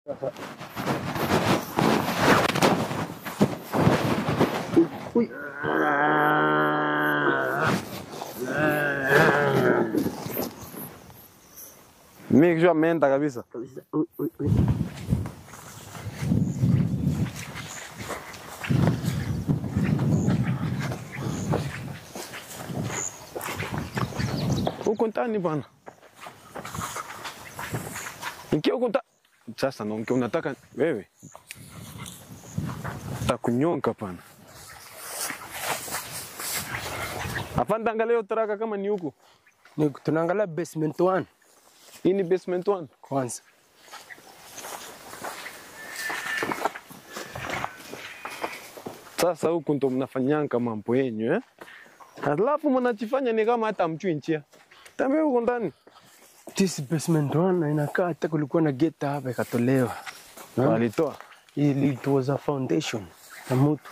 Uy. Mimi kisha menda kabisa. Uy. Uko ndani bwana. Nikiwa uko ndani. Sasa na unataka wewe. Takunyonga bwana. Afanda angalia utaraka kama ni huko. Ni tunaangalia basement 1. Hii ni basement 1 kwanza. Sasa huku ndo mnafanyanga mambo yenyu eh? Alafu mnajifanya ni kama hata mchui njia. Tembea huko ndani. This basement 1 inakaa hata kulikuwa na gate hapa ikatolewa. Walitoa. It was a foundation ya mtu.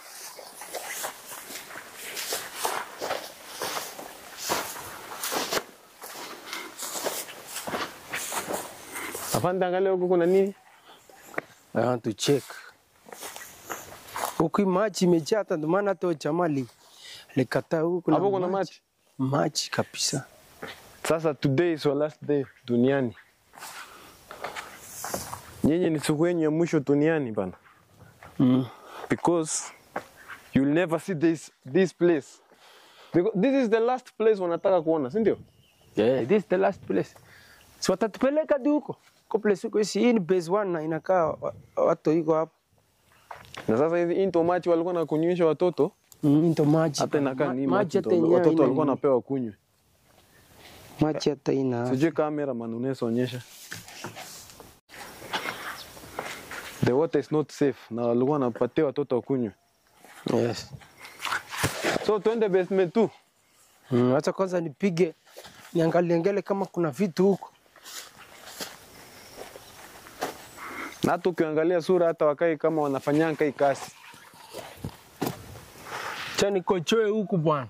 Afanda angalia huko kuna nini? I want to check. Huku maji imejaa hata ndio maana hata chamali likataa huko. Hapo kuna maji. Maji kabisa. Sasa today is your last day duniani. Nyinyi ni siku yenu ya mwisho duniani bana. Because you'll never see this place. Because this is the last place wanataka kuona, si ndio? Yeah, this is the last place. So watatupeleka hadi huko. Kwa place huko hii ni base 1 na inakaa watu iko hapo. Na sasa hizi into maji walikuwa na kunywisha watoto. Into maji. Hata inakaa ni maji hata watoto walikuwa napewa kunywe. Maji hata ina. Sijui kamera man unaweza onyesha. The water is not safe. Na walikuwa napatia watoto kunywe. Yes. So tuende basement 2. Acha kwanza nipige niangalie kama kuna vitu huko. Na hata ukiangalia sura hata wakai kama wanafanyanga hii kazi. Chani kochoe huku bwana.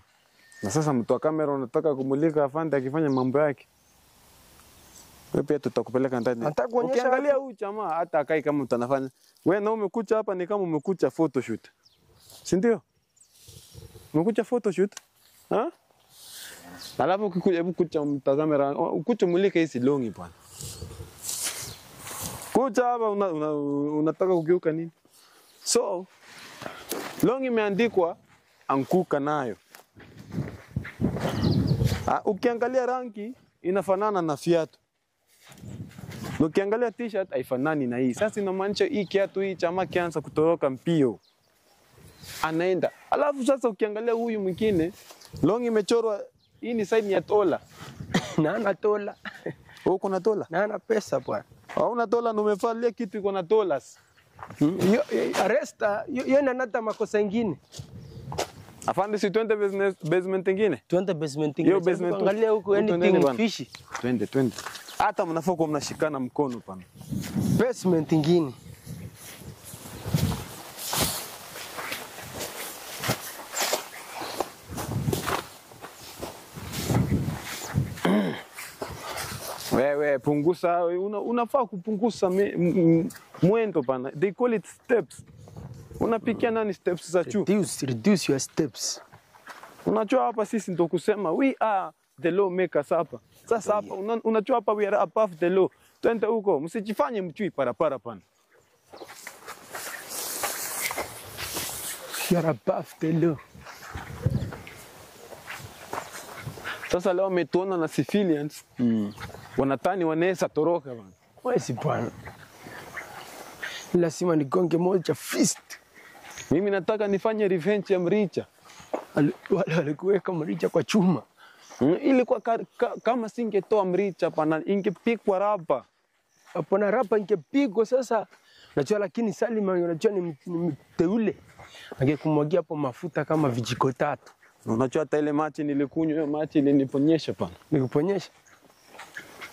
Na sasa mtu wa kamera unataka kumulika afande akifanya mambo yake. Wewe pia tutakupeleka ndani. Ukiangalia huyu jamaa hata akai kama mtu anafanya. Wewe na umekucha hapa ni kama umekucha photoshoot. Si ndio? Umekucha photoshoot? Ha? Alafu ukikuja kucha mtakamera, ukucha mulika hizi longi bwana. Kucha hapa unataka kugeuka nini? So longi imeandikwa anguka nayo. Ukiangalia rangi inafanana na viatu. Ukiangalia t-shirt haifanani na hii. Sasa inamaanisha hii kiatu hii chama kianza kutoroka mpio. Anaenda. Alafu sasa ukiangalia huyu mwingine longi imechorwa hii ni sign ya dola. Na ana dola. Uko na dola? Na ana pesa bwana. Hauna dola na umevalia kitu iko na dollars. Arresta, yeye anata makosa mengine. Afande si twende basement nyingine? Twende basement nyingine. Yo basement. Angalia huko anything fish. Twende. Hata mnafoko mnashikana mkono pana. Basement nyingine. Wewe punguza, unafaa kupunguza mwendo pana. They call it steps. Unapikia nani steps za juu? Reduce your steps. Unajua hapa sisi ndo kusema we are the law makers hapa. Sasa hapa unajua hapa we are above the law. Twende huko, msijifanye mchui parapara pana. You are above the law. Sasa leo umetuona na civilians. Wanatani wanaweza toroka bwana. Wewe si bwana. Lazima nigonge moja fist. Mimi nataka nifanye revenge ya Mricha. Wale walikuweka Mricha kwa chuma. Ili kwa kama singetoa Mricha pana ingepigwa raba. Hapana raba ingepigwa sasa. Unajua lakini Salima unajua ni mteule. Angekumwagia hapo mafuta kama vijiko 3. Unajua hata ile machi nilikunywa hiyo machi iliniponyesha pana. Nikuponyesha.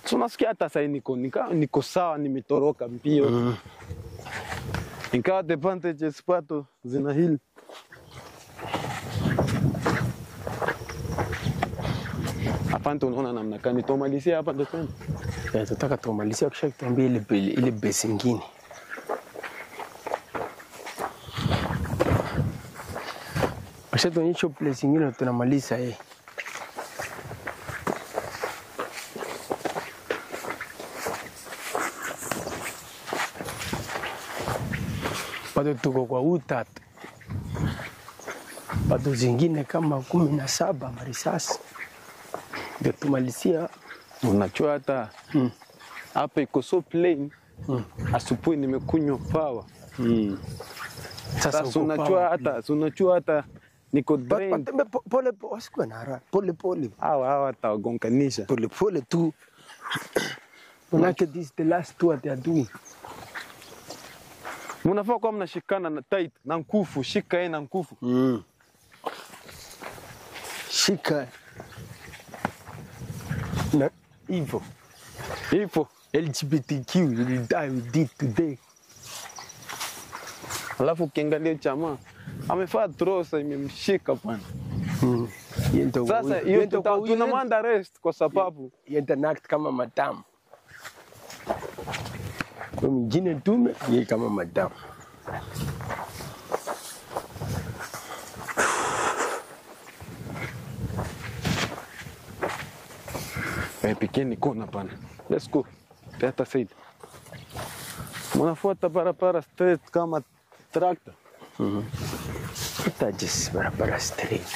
Tunasikia hata sasa niko sawa nimetoroka mbio. Ingawa advantages pato zina hili. Hapa ndo unaona namna gani tumalizia hapa ndo tena. Tunataka tumalizia kisha tuambie ile base nyingine. Acha tuonyeshe place nyingine tunamaliza hii. Bado tuko kwa utatu. Bado zingine kama 17 marisasi. Ndio tumalizia. Unajua hata hapa iko so plain. Asubuhi nimekunywa power. Sasa unajua hata niko drain. Pole usikwe na haraka. Pole. Hawa watagonganisha. Pole tu. Manake this is the last tour they are doing. Mnafaa kuwa mnashikana na tight na nguvu, shika yeye na nguvu. Shika. Na hivyo LGBTQ will die we did today. Alafu ukiangalia chama amefaa trosa imemshika bwana. Sasa hiyo tunamanda rest kwa sababu yenda act kama madam. Kwa mwingine tume yeye kama madam. Pikeni kona bana. Let's go. Better said. Mnafuata barabara straight kama tractor. Just barabara straight.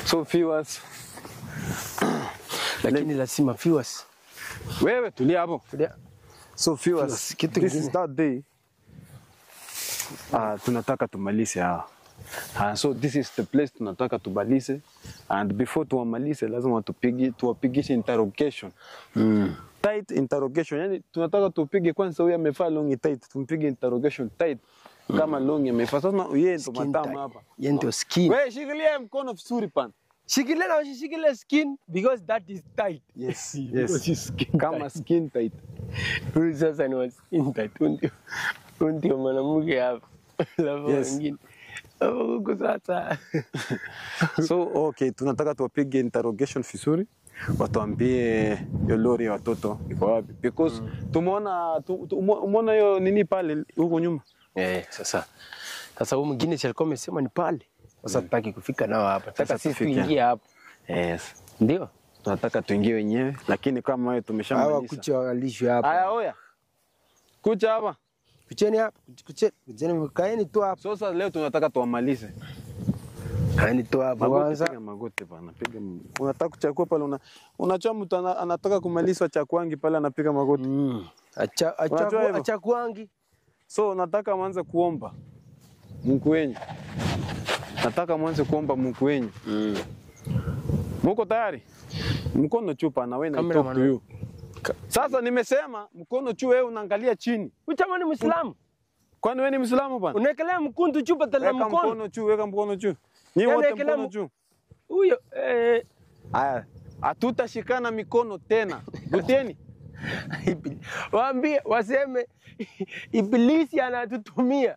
So viewers. Lakini lazima viewers. Wewe tulia hapo. So viewers, this is that day. Tunataka tumalize hawa. So this is the place tunataka tumalize. And before tuamalize lazima tuwapigishe interrogation. Tight interrogation. Yani tunataka tupige kwanza huyu amevaa long tight, tumpige interrogation tight. Kama long amevaa. Sasa yeye ndo matamu hapa. Yeye ndo skin. Wewe shikilia mkono vizuri pana. Shikilia skin because that is tight. Yes. Skin kama tight. Skin tight. Huyu sasa ni skin tight. Ndio mwanamke hapa. Yes. Huko sasa. So okay, tunataka tuwapige interrogation vizuri. Watuambie hiyo lori ya watoto iko wapi because tumeona hiyo nini pale huko nyuma. Sasa huyu mwingine alikuwa amesema ni pale. Sasa tutaki kufika nao hapa. Sasa sisi tuingie hapo. Yes. Ndio. Tunataka tuingie wenyewe lakini kama wewe tumeshamaliza. Hawa kucha walishwe hapa. Haya oya. Kucha hapa. Kucheni hapa. Kucheni kaeni tu hapa. Sasa leo tunataka tuamalize. Kaeni tu hapa kwanza. Piga magoti bana. Unataka kuchakua pale unachua mtu anataka kumaliza chakwangi pale anapiga magoti. Acha kwangi. So nataka mwanze kuomba Mungu wenyu. Nataka mwanze kuomba Mungu wenyu. Muko tayari? Mkono chupa na wewe na talk to you. Sasa nimesema mkono juu wewe unaangalia chini. Uchama ni Muislamu. Kwani wewe ni Muislamu bwana? Unaekelea mkundu chupa tala mkono. Weka mkono juu. Ni wote mkono juu. Huyo haya, hatutashikana mikono tena. Guteni. Waambie waseme ibilisi anatutumia.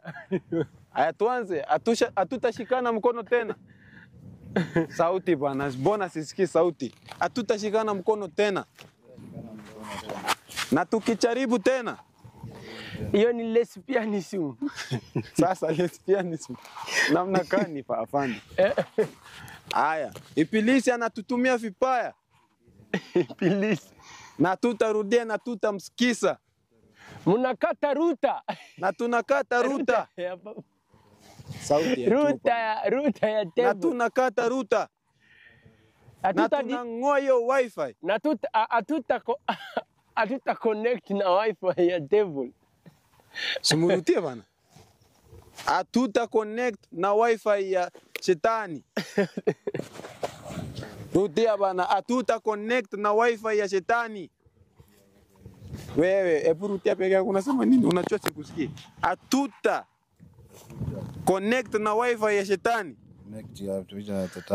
Haya tuanze, hatutashikana mkono tena. Sauti bwana, mbona sisikii sauti? Hatutashikana mkono tena. Na tukijaribu tena. Hiyo ni lesbianism. Sasa lesbianism. Namna gani pa afande? Haya, ibilisi anatutumia vibaya. Ibilisi. Na tutarudia na tutamsikiza. Mnakata ruta. Na tunakata ruta. Sauti ya ruta ya table. Na tunakata ruta. Na tunang'oa hiyo wifi. Na atuta connect na wifi ya devil. Simurutie bana. Atuta connect na wifi ya shetani. Rudia bana, atuta connect na wifi ya shetani. Wewe, rudia peke yako unasema nini? Unachua sikusikie. Atuta connect na wifi ya shetani.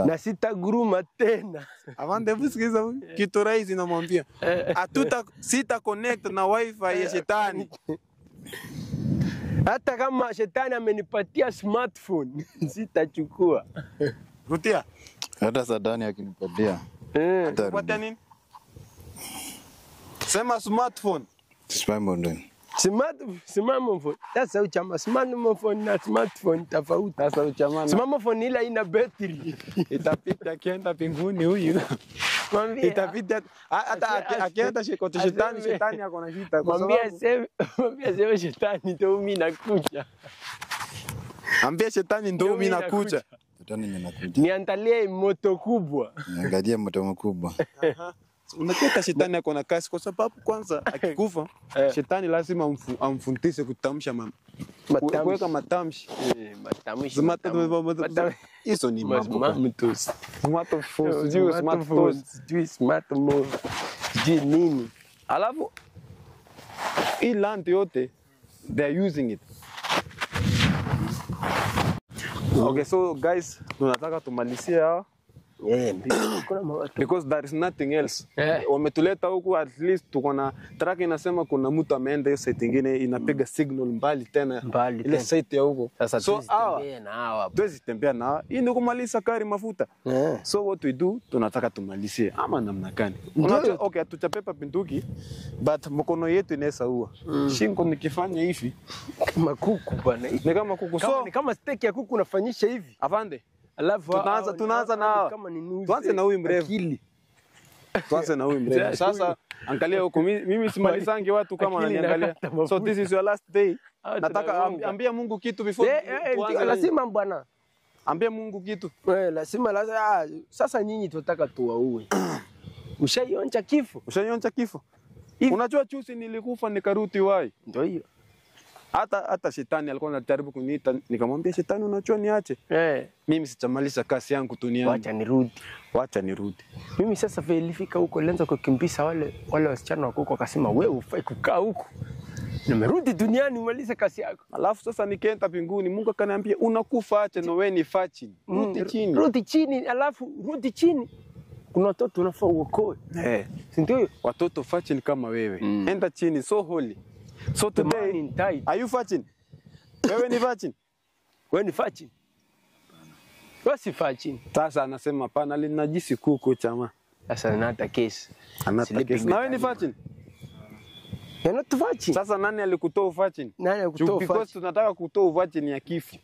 Na sitaguruma tena. Avande busikiza huyu. Kitu rahisi namwambia. Sita connect na wifi ya shetani. Hata kama shetani amenipatia smartphone, sitachukua. Rudia. Hata Sadani akinipatia. Kupatia nini? Sema smartphone. Smartphone. Smartphone. Sasa uchama smartphone na smartphone tofauti. Sasa uchama Smartphone ila ina battery. Itapita akienda pinguni huyu. Mwambie Itapita hata akienda kwa shetani ako na shida. Mwambie sema shetani ndio mimi nakuja. Ambia shetani ndio mimi nakuja. Shetani ninakuja. Niandalie moto kubwa. Niangalie moto mkubwa. Unataka shetani ako na kasi kwa sababu kwanza akikufa shetani lazima amfundishe kutamsha kuweka matamshi. Matamshi. Hizo ni mambo. Smartphone. Nini? Alafu hii land yote they are using it. Okay, so guys, tunataka tumalizie hapa. Because there is nothing else. Wametuleta huku at least tuko na track inasema kuna mtu ameenda hiyo site nyingine inapiga signal mbali tena. Ile site ya huko. So hawa tuwezi tembea na hawa. Hii ndio kumaliza kari mafuta. So what we do tunataka tumalizie ama namna gani? Unajua okay hatuchapepa pinduki but mkono yetu inaweza ua. Shingo nikifanya hivi kama kuku bwana. Ni kama kuku. So ni kama steak ya kuku unafanyisha hivi. Afande. Alafu tunaanza na tuanze na huyu mrefu. Tuanze na huyu mrefu. Sasa angalia huko mimi simalizangi watu kama wananiangalia. So this is your last day. Nataka ambia Mungu kitu before tuanze. Lazima bwana. Ambia Mungu kitu. Lazima sasa nyinyi tunataka tuwaue. Ushaionja kifo? Ushaionja kifo? Unajua chusi nilikufa nikaruti wai. Ndio hiyo. Hata shetani alikuwa anajaribu kuniita nikamwambia shetani unachua niache. Mimi sichamaliza kazi yangu duniani. Wacha nirudi. Mimi sasa nilifika huko lenza kukimbisa wale wasichana wako huko akasema wewe ufai kukaa huko. Nimerudi duniani umalize kazi yako. Alafu sasa nikaenda mbinguni Mungu akaniambia unakufa acha na wewe ni fachi. Rudi chini alafu rudi chini. Kuna watoto unafaa uokoe. Si ndio? Watoto fachi kama wewe. Enda chini so holy. So today, are you virgin? Wewe ni virgin? Wewe ni virgin? Wewe si virgin. Sasa anasema pana linajisi kuku chama. Sasa anata kesi. Anata kesi. Na wewe ni virgin? You're not virgin. Sasa nani alikutoa virgin? Nani alikutoa virgin? Because tunataka kutoa virgin ya kifo.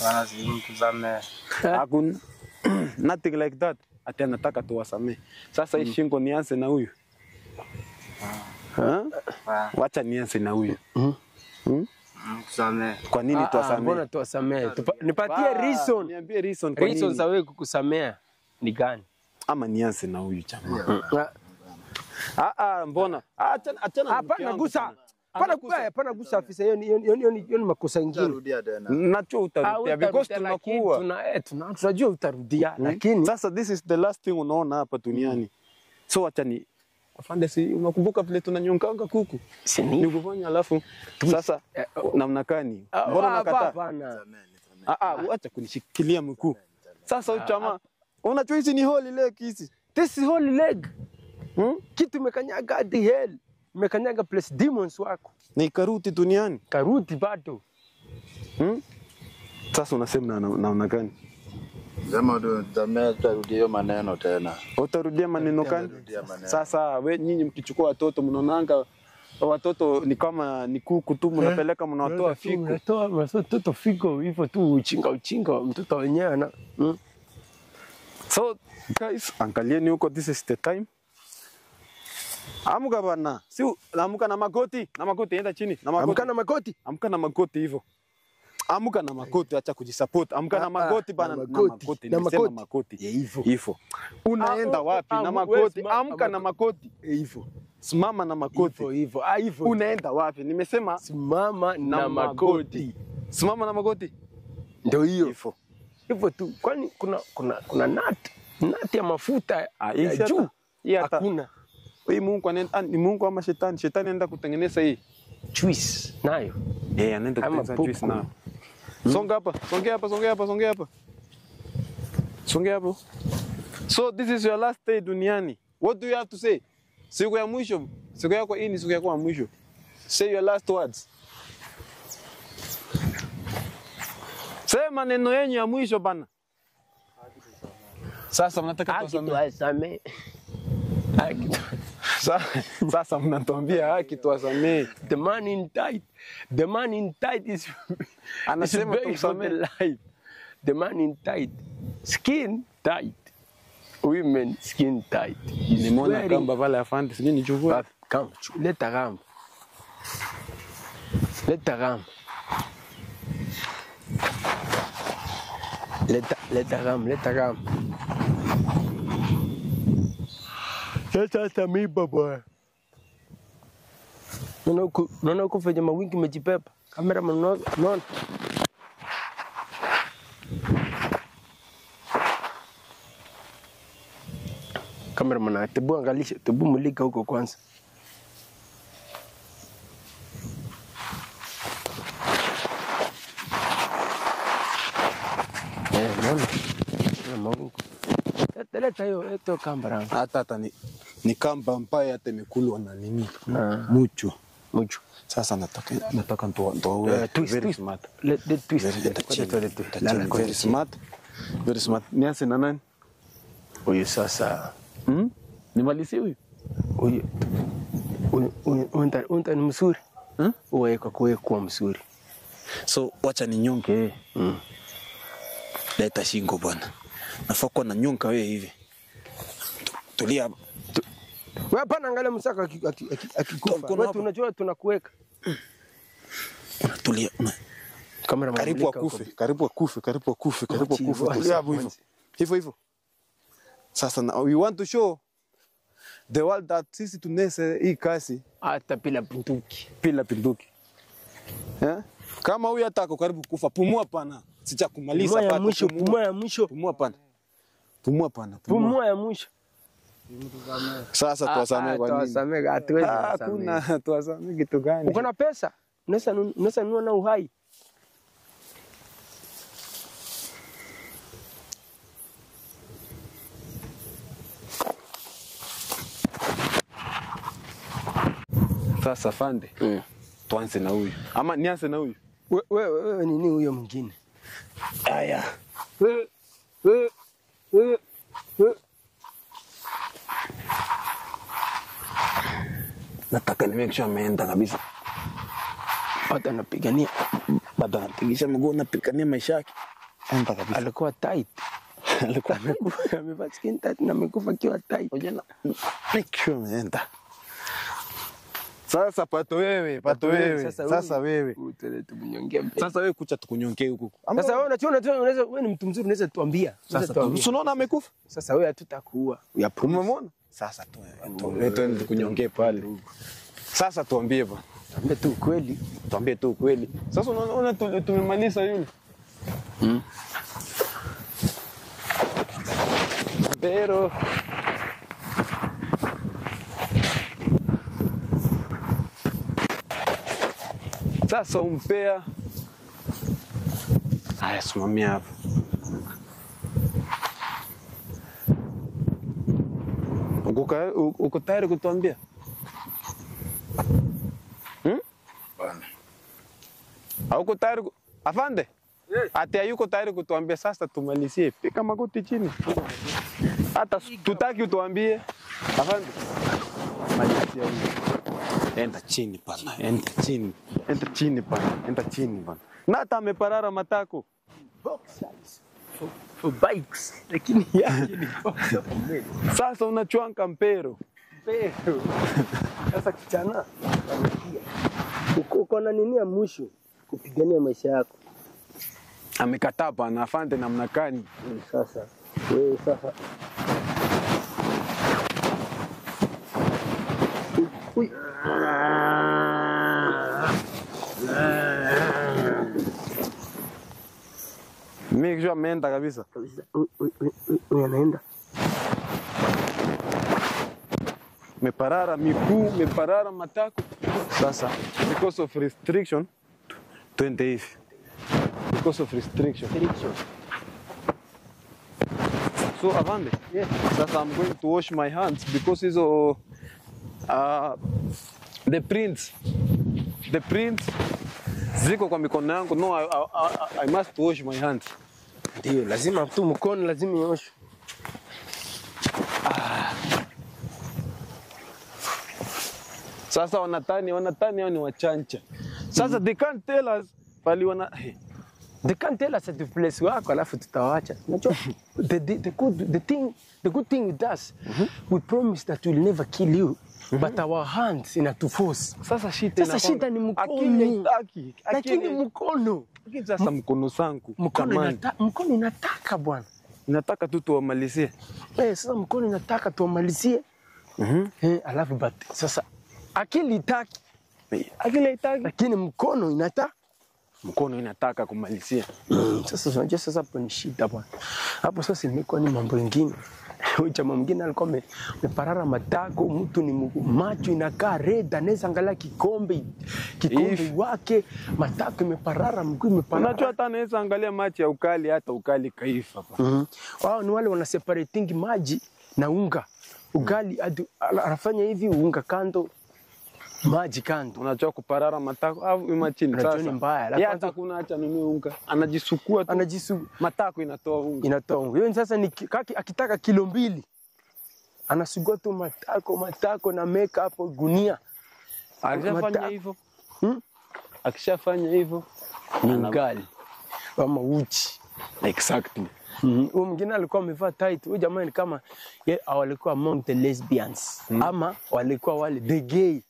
Bana si mtuzame. Hakuna. Nothing like that. Ati anataka tuwasamee. Sasa hii shingo nianze na huyu. Wacha nianze na huyu. Mkusamee. Kwa nini tuwasamee? Mbona tuwasamee? Nipatie reason. Niambie reason kwa nini. Reason za wewe kukusamea ni gani? Ama nianze na huyu jamaa. Mbona? Achana. Hapana gusa. Hapana gusa afisa hiyo ni makosa mengine. Nacho utarudia because tunakuwa. Tunajua utarudia lakini sasa this is the last thing unaona hapa duniani. So acha ni afande si unakumbuka vile tunanyonganga kuku? Ni kufanya alafu sasa namna gani? Mbona unakataa? Acha kunishikilia mkuu. Sasa uchama unajua hizi ni holy leg hizi. This is holy leg. Kitu mekanyaga hadi hell. Mekanyaga plus demons wako. Ni karuti duniani. Karuti bado. Sasa unasema namna gani? Sema utarudia hiyo maneno tena. Utarudia maneno gani? Sasa we nyinyi mkichukua watoto mnaonanga watoto ni kama ni kuku tu mnapeleka mnatoa figo. Mnatoa watoto figo hivyo tu uchinga mtoto wenyewe na. So guys, angalieni huko this is the time. Amuka bana. Si amuka na magoti, enda chini. Amuka na magoti. Amuka na magoti hivyo. Amuka na magoti acha kujisupport. Amuka na magoti bana na magoti. Nimesema magoti. Hivyo. Unaenda wapi na magoti? Amuka na magoti. Hivyo. Simama na magoti. Hivyo. Unaenda wapi? Nimesema simama na magoti. Simama na magoti. Ndio hiyo. Hivyo tu. Kwani kuna nati ya mafuta ya juu. Hakuna. Hii Mungu ni Mungu ama shetani? Shetani anaenda kutengeneza hii juice nayo. Anaenda kutengeneza juice nayo. Songa hapa. So this is your last day duniani. What do you have to say? Siku ya mwisho. Siku yako hii ni siku yako ya mwisho. Say your last words. Sema neno yenu ya mwisho bana. Sasa mnataka tusamee. Sasa mnatuambia haki tuwasamee. The man in tight. The man in tight is Anasema very for the life. The man in tight. Skin tight. Women skin tight. Nimeona kamba pale afande, sijui nichukue. Come, leta gamba. Leta gamba. Leta gamba, leta gamba. Leta hata miba bwana. Unaona kufanya mawingi mejipepa. Kamera unaona? Kamera mana tebu angalisha, tebu mulika huko kwanza. Naona. Na mawingi. Leta hiyo, eto kamera. Hata ni kamba mbaya hata imekulwa na nini? Mucho. Sasa nataka ntoa very smart. Let the twist. Very smart. Very smart. Nianze na nani? Huyu sasa. Nimalizie huyu. Unta ni mzuri. Uwe kwa mzuri. So wacha ni nyonge. Leta shingo bwana. Nafaa kuwa na nyonga wewe hivi. Tulia hapa. Wewe hapana, angalia msaka akikufa. Wewe tunajua tunakuweka. Unatulia. Kamera karibu akufe. Tulia hapo hivyo. Hivyo. Sasa we want to show the world that sisi tunese hii kasi hata bila bunduki. Kama huyu atako karibu kufa, pumua pana. Sicha kumaliza pata. Pumua ya mwisho. Pumua ya mwisho. Sasa tuwasamee kwa nini? Tuwasamee, hatuwezi kuwasamee. Hakuna tuwasamee kitu gani? Uko na pesa? Unaweza nunua na uhai. Sasa fande. Tuanze na huyu. Ama nianze na huyu. Wewe nini huyo mwingine? Aya. Nataka ni make sure ameenda kabisa. Hata anapigania. Bado anapigisha mguu, anapigania maisha yake. Enda kabisa. Alikuwa tight. Alikuwa amevaa skin tight na amekufa kiwa tight. Ojana. Make sure ameenda. Sasa pato wewe. Sasa wewe. Sasa wewe kucha tukunyongee huko. Sasa wewe unaweza wewe ni mtu mzuri, unaweza tuambia. Sasa unaona amekufa? Sasa wewe hatutakuua. Umemwona? Sasa tuende tukunyongee pale. Sasa tuambie bwana. Tuambie tu kweli. Sasa unaona tumemaliza yule. Pero sasa umpea. Haya, simamia hapa. Uko tayari kutuambia? Bana. Hauko tayari? Afande? Ati hayuko tayari kutuambia, sasa tumalizie. Pika magoti chini. Hata tutaki utuambie. Afande. Malizia hivi. Enda chini pana. Enda chini pana. Na hata ameparara matako. Box size. For bikes. Lakini yake ni box. Sasa unachuanka mpero. Sasa kichana. Uko na nini ya mwisho kupigania maisha yako? Amekataa pana afande namna gani? Sasa wewe sasa. Ui. Mimi kisha ameenda kabisa. Anaenda. Meparara miguu, meparara matako. Sasa because of restriction 20 hivi. Because of restriction. So Avande, sasa I'm going to wash my hands because hizo the prints ziko kwa mikono yangu. No, I must wash my hands. Ndio, lazima tu mkono lazima ioshe. Sasa wanatani hao ni wachanja. Sasa they can't tell us bali wana They can't tell us at the place wako alafu tutawacha. Unajua the good thing with us, we promise that we'll never kill you. But our hands inatuforce. Sasa shida ni mkono. Akili itaki. Lakini mkono. Sasa mkono sangu. Mkono inataka bwana. Inataka tu tuwamalizie. Sasa mkono inataka tuwamalizie. Alafu but sasa akili itaki. Lakini mkono inataka. Mkono inataka kumalizia. Sasa unajua sasa hapo ni shida bwana. Hapo sasa imekuwa ni mambo mengine. Huyu jamaa mwingine alikuwa ameparara matako, mtu ni macho inakaa red, anaweza angalia kikombe wake, matako imeparara, mguu imeparara. Unajua hata anaweza angalia maji ya ukali, hata ukali kaifa. Wao ni wale wana separating maji na unga. Ugali anafanya hivi, unga kando, maji kando. Unajua kuparara matako au imachini sasa. Ni mbaya. Hata kuna acha nini unga. Anajisukua tu. Matako inatoa unga. Hiyo sasa ni akitaka kilo 2. Anasugua tu matako na make up gunia. Akishafanya hivyo. Akishafanya hivyo ni ugali kama uchi. Exactly. Huyo mwingine alikuwa amevaa tight. Huyo jamaa ni kama walikuwa among the lesbians ama walikuwa wale the gay.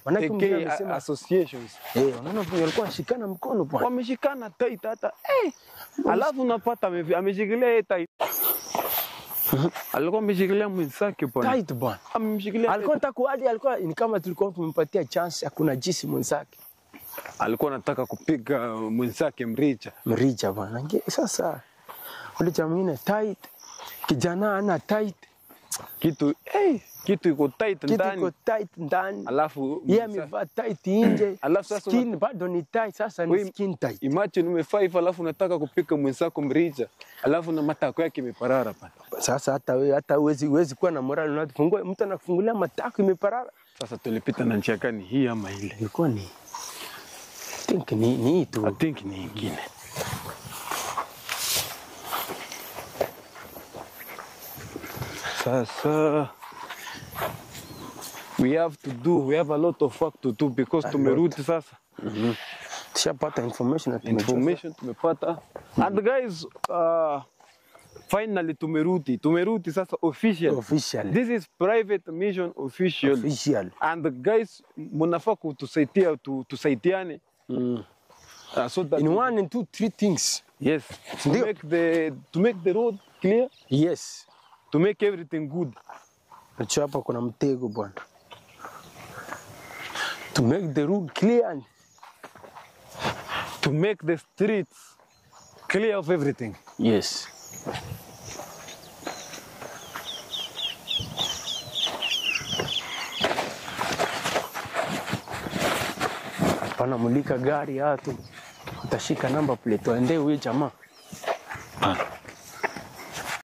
Wanake associations. Wanaona walikuwa washikana mkono bwana. Wameshikana tight hata alafu unapata ameshikilia tight. Alikuwa ameshikilia mwenzake bwana. Tight bwana. Amemshikilia. Alikuwa takuadi alikuwa ni kama tulikuwa tumempatia chance hakuna jinsi mwenzake. Alikuwa anataka kupiga mwenzake mrija bwana. Sasa ule jamaa mwingine tight. Kijana ana tight. Kitu iko tight ndani. Alafu yeye amevaa tight nje. Alafu sasa skin bado ni tight, sasa ni skin tight. Imagine umevaa hivyo alafu unataka kupika mwenzako mrija. Alafu na matako yake imeparara pale. Sasa hata huwezi kuwa na morale unafungua mtu anakufungulia matako imeparara. Sasa tulipita na njia gani hii ama ile? Ilikuwa ni I think ni ingine. Sasa we have a lot of work to do because tumerudi sasa. Tushapata information tumepata. And guys, finally tumerudi sasa official. This is private mission official. And guys, mnafaa tusaidiane. So that in 1 and 2 3 things. Yes. To make the road clear. Yes. To make everything good. Hapa kuna mtego bwana. To make the road clear and to make the streets clear of everything. Yes. Panamulika gari hatu. Utashika namba plate waende huyo jamaa.